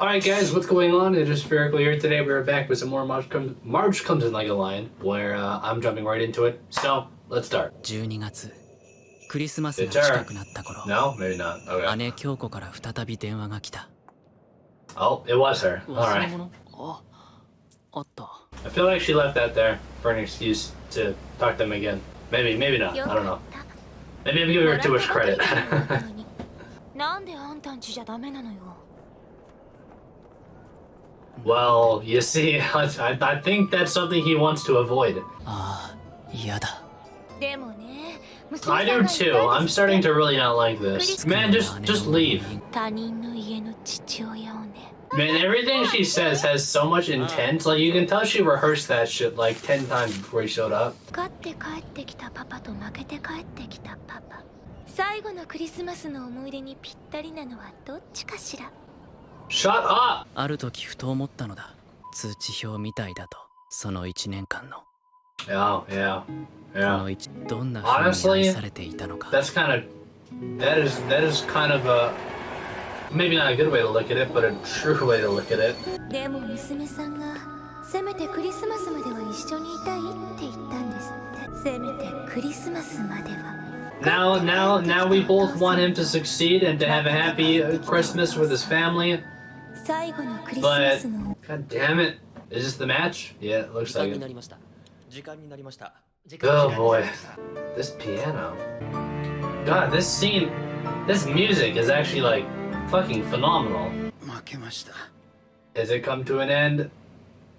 Alright guys, what's going on? It is Spherical here. Today we're back with some more March comes in like a lion, where I'm jumping right into it. So, let's start. 12月クリスマスが近くなった頃 No? Maybe not. Okay. 姉京子から再び電話が来た Oh, it was her. 忘れ Alright. 物あった I feel like she left that there for an excuse to talk to them again. Maybe not. I don't know. Maybe I'm giving her too much credit. なんであんたんちじゃダメなのよ Well, you see, I think that's something he wants to avoid. ああ嫌だ でもね I do too. I'm starting to really not like this. Man, just leave. 他人の家の父親をね Man, everything she says has so much intent. Like, you can tell she rehearsed that shit like 10 times before he showed up. 勝って帰ってきたパパと負けて帰ってきたパパ最後のクリスマスの思い出にぴったりなのはどっちかしら Shut up! ある時ふと思ったのだ通知表みたいだとその1年間の Yeah. このどんな風に愛されていたのか That is kind of a maybe not a good way to look at it, but a true way to look at it. でも娘さんがせめてクリスマスまでは一緒にいたいって言ったんですってせめてクリスマスまでは Now we both want him to succeed and to have a happy Christmas with his family. 最後のクリスマ But スの god damn it. Is this the match? Yeah, it looks 時間 like にな it. りました時間になりました Oh boy. This piano. God, this music is actually like fucking phenomenal. 負けました Has it come to an end?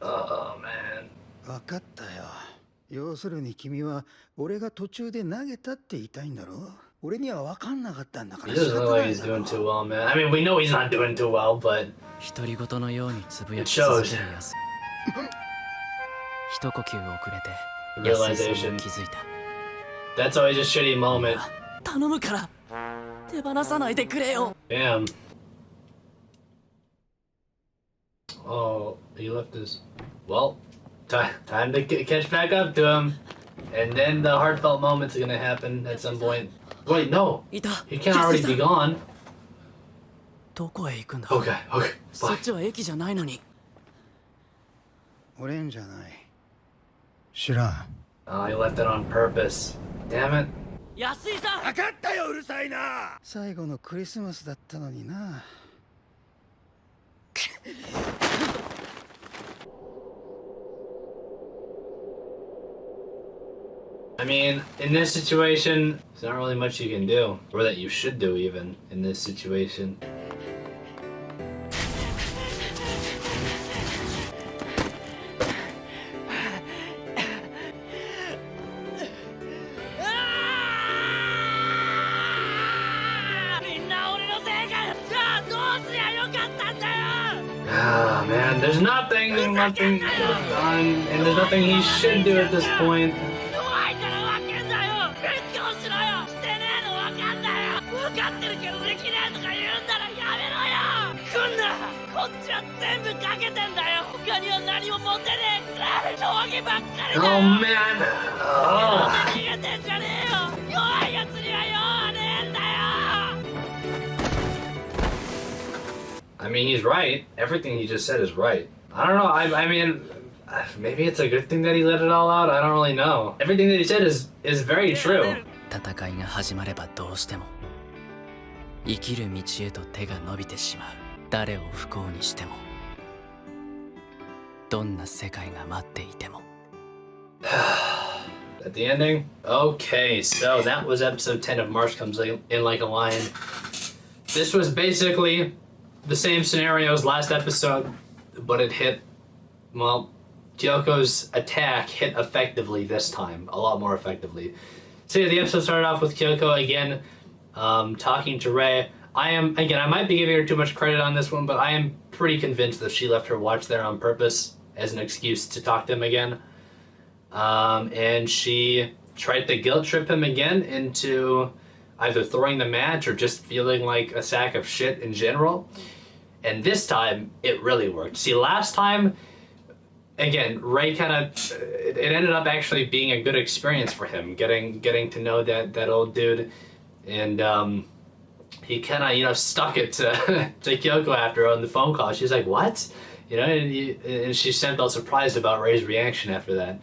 Oh man. 分かったよ要するに君は俺が途中で投げたって言いたいんだろ俺には分かんなかったんだか He ら doesn't look like he's doing too well, man. I mean, we know he's not doing too well, but 独り言のようにつぶや it き続 shows. けるやつ一呼吸遅れて Realization. 安井さんも気づいた That's always a shitty moment. 頼むから手放さないでくれよ Damn. Oh, he left his. Well, time to catch back up to him. And then the heartfelt moment's gonna happen at some point. Wait, no! いた He can't already be gone. どこへ行くんだ Okay, そっ bye. ちは駅じゃないのに俺んじゃない知らん Oh, he left it on purpose. Damn it. 安井さん分かったようるさいな最後のクリスマスだったのにな I mean, in this situation, there's not really much you can do. Or that you should do, even, in this situation. Ah, man, there's nothing he could have done, and there's nothing he should do at this point. 怖いから分けんだよ勉強しろよしてねえの分かんだよ分かってるけどできねえとか言うんならやめろよ来んなこっちは全部かけてんだよ他には何も持てねえ将棋ばっかりだ Oh よ man! なん Ugh. で逃げてんじゃねえよ弱いやつには用はねえんだよ I mean, he's right. Everything he just said is right. I don't know. I mean, maybe it's a good thing that he let it all out. I don't really know. Everything that he said is very true. 戦いが始まればどうしても生きる道へと手が伸びてしまう誰を不幸にしてもどんな世界が待っていても At the ending? Okay, so that was episode 10 of March Comes In Like a Lion. This was basically the same scenario as last episode, but it hit, well, Kyoko's attack hit effectively this time, a lot more effectively. So yeah, the episode started off with Kyoko again, talking to Rei. I might be giving her too much credit on this one, but I am pretty convinced that she left her watch there on purpose as an excuse to talk to him again. And she tried to guilt trip him again into either throwing the match or just feeling like a sack of shit in general. And this time, it really worked. See, last time, again, Rei kind of, it ended up actually being a good experience for him, getting to know that old dude, and he kind of, you know, stuck it to, to Kyoko after on the phone call. She's like, what? You know, and she seemed all surprised about Rei's reaction after that.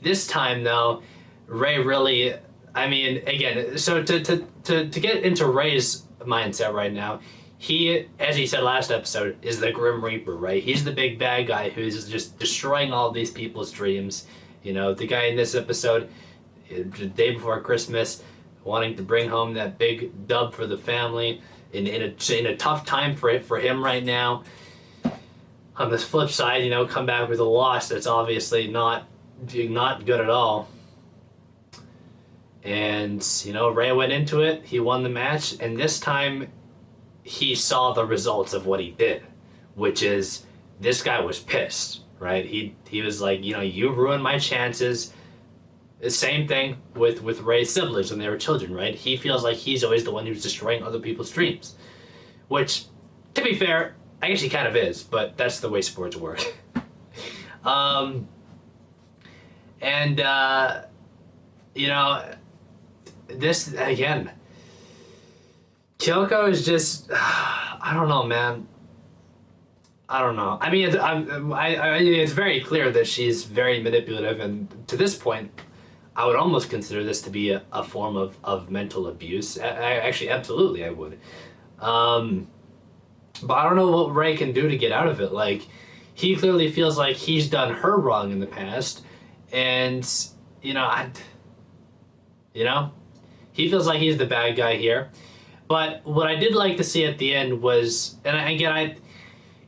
This time, though, Rei really, I mean, again, so to get into Rei's mindset right now, he, as he said last episode, is the Grim Reaper, right? He's the big bad guy who's just destroying all these people's dreams. You know, the guy in this episode, the day before Christmas, wanting to bring home that big dub for the family in a tough time for him right now. On the flip side, you know, come back with a loss that's obviously not good at all. And, you know, Rei went into it, he won the match, and this time he saw the results of what he did, which is this guy was pissed, right? He was like, you know, you ruined my chances. The same thing with Rei's siblings when they were children, right? He feels like he's always the one who's destroying other people's dreams, which, to be fair, I guess he kind of is, but that's the way sports work. You know, this, again, Kyoko is just, I don't know, man. I don't know. I mean, it's very clear that she's very manipulative, and to this point, I would almost consider this to be a form of mental abuse. Actually, absolutely, I would. But I don't know what Rei can do to get out of it. Like, he clearly feels like he's done her wrong in the past, and, you know, he feels like he's the bad guy here. But what I did like to see at the end was, and again,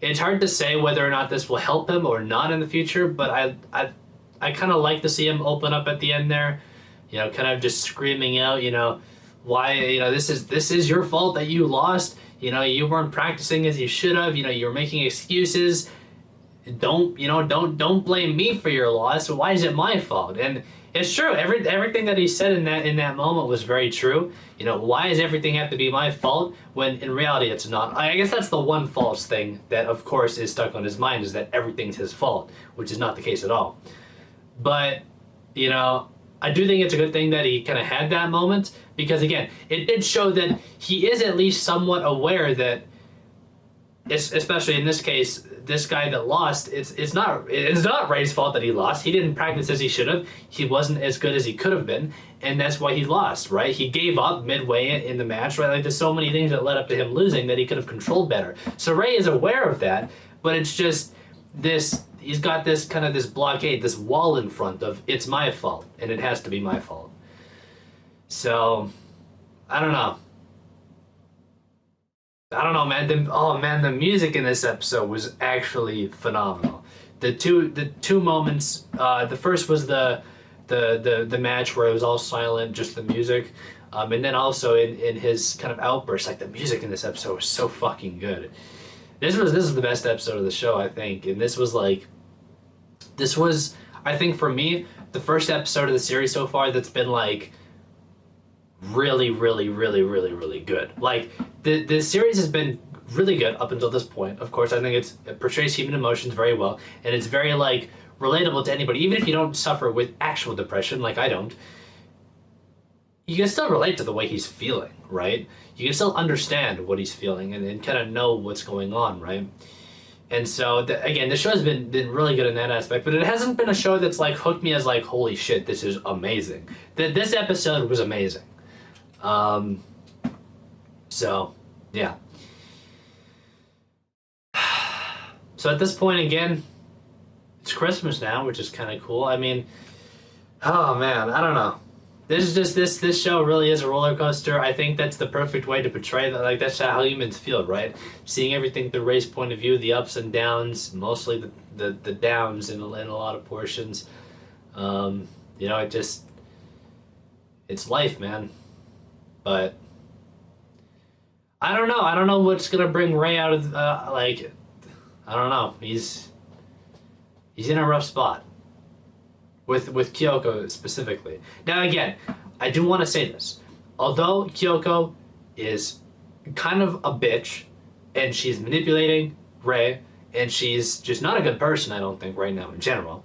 it's hard to say whether or not this will help him or not in the future, but I kind of like to see him open up at the end there, you know, kind of just screaming out, you know, why, you know, this is your fault that you lost, you know, you weren't practicing as you should have, you know, you're making excuses, don't blame me for your loss, why is it my fault? And it's true, everything that he said in that moment was very true. You know, why does everything have to be my fault when in reality it's not? I guess that's the one false thing that of course is stuck on his mind, is that everything's his fault, which is not the case at all. But, you know, I do think it's a good thing that he kind of had that moment, because again, it did show that he is at least somewhat aware that, especially in this case, this guy that lost, it's not Rei's fault that he lost. He didn't practice as he should have. He wasn't as good as he could have been, and that's why he lost, right? He gave up midway in the match, right? Like, there's so many things that led up to him losing that he could have controlled better. So Rei is aware of that, but it's just this, he's got this kind of this blockade, this wall in front of, it's my fault, and it has to be my fault. So, I don't know, man. The music in this episode was actually phenomenal. The two moments. The first was the match where it was all silent, just the music, and then also in his kind of outburst, like the music in this episode was so fucking good. This was the best episode of the show, I think, and this was I think for me the first episode of the series so far that's been like really good. Like, the series has been really good up until this point. Of course, I think it portrays human emotions very well, and it's very like relatable to anybody. Even if you don't suffer with actual depression, like I don't, you can still relate to the way he's feeling, right? You can still understand what he's feeling and kind of know what's going on, right? And so, again, the show has been really good in that aspect, but it hasn't been a show that's like hooked me as like, holy shit, this is amazing. This episode was amazing. So, yeah. So at this point, again, it's Christmas now, which is kind of cool. I mean, oh man, I don't know. This show really is a roller coaster. I think that's the perfect way to portray that. Like, that's how humans feel, right? Seeing everything through Rei's point of view, the ups and downs, mostly the downs in a lot of portions. You know, it's life, man. But I don't know. I don't know what's gonna bring Rei out of like, I don't know. He's in a rough spot with Kyoko specifically. Now again, I do want to say this. Although Kyoko is kind of a bitch and she's manipulating Rei and she's just not a good person, I don't think right now in general,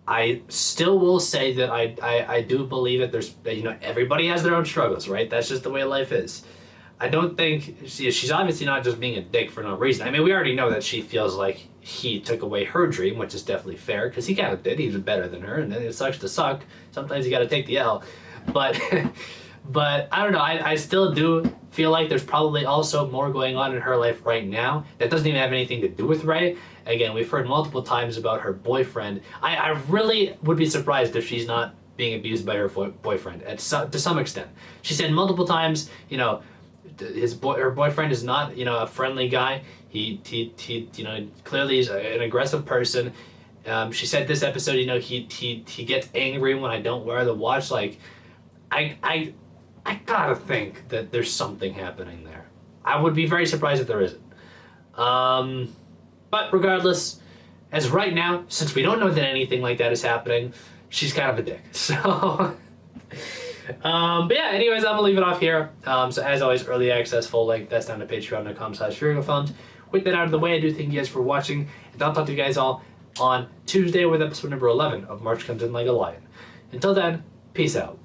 I still will say that I do believe that there's, you know, everybody has their own struggles, right? That's just the way life is. I don't think she's obviously not just being a dick for no reason. I mean, we already know that she feels like he took away her dream, which is definitely fair because he kind of did. He was better than her, and then it sucks to suck. Sometimes you got to take the L, but but I don't know. I still do feel like there's probably also more going on in her life right now that doesn't even have anything to do with Ray. Again, we've heard multiple times about her boyfriend. I really would be surprised if she's not being abused by her boyfriend to some extent. She said multiple times, you know, her boyfriend is not, you know, a friendly guy. He you know, clearly is an aggressive person. She said this episode, you know, he gets angry when I don't wear the watch. Like, I gotta think that there's something happening there. I would be very surprised if there isn't. But regardless, as right now, since we don't know that anything like that is happening, she's kind of a dick. So, but yeah, anyways, I'm gonna leave it off here. So as always, early access, full length, that's down to patreon.com/SphericalFilms. With that out of the way, I do thank you guys for watching, and I'll talk to you guys all on Tuesday with episode number 11 of March Comes In Like a Lion. Until then, peace out.